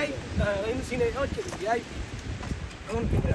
Ay, ini sini oh jadi ay. Kamu kira.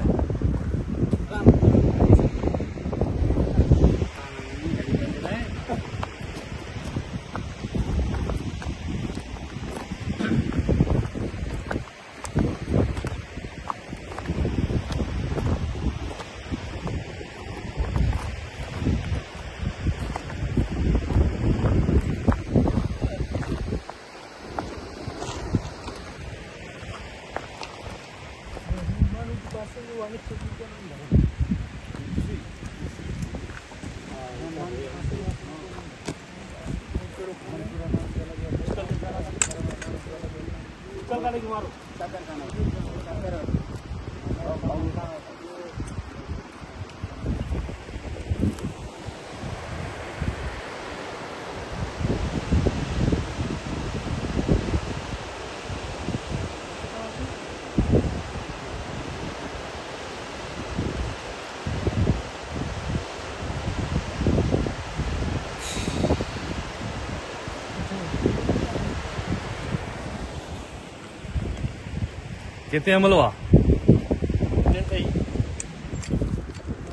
कितने अमलवा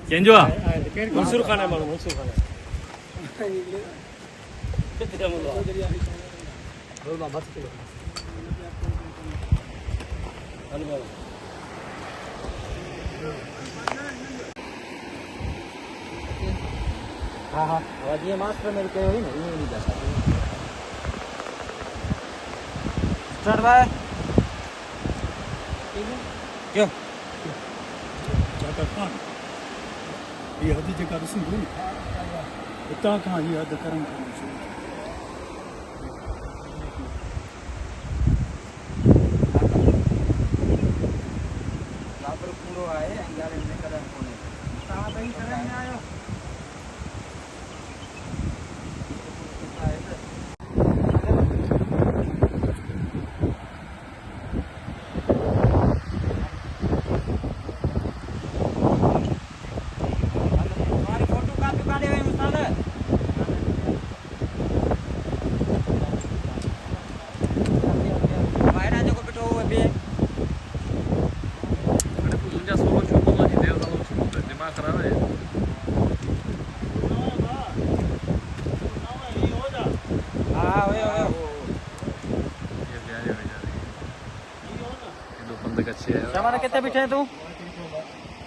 केंजवा मंसूर खान है मंसूर खान कितने अमलवा रोला मत के हाँ हाँ आवाज ये मास्टर मेरे कहे हुई ना ये नहीं जा सकती स्टार्ट बाय क्यों चाकर ये हदी जगह रसूल नहीं इतना कहाँ ये हद करम लापर पूरो आए अंगारे में कदम कोने कहाँ पे करम में आयो हमारा कितने पीछे है तू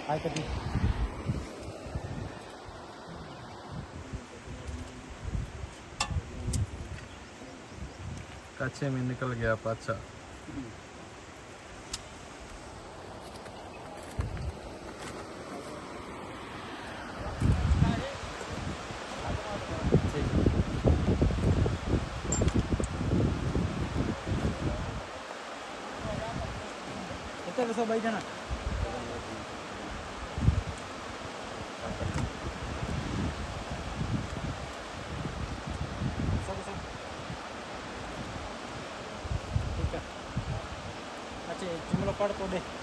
हाय कभी कच्चे में निकल गया पाचा कितने सौ भाई जाना ठीक है अच्छा जुमला पढ़ तो दे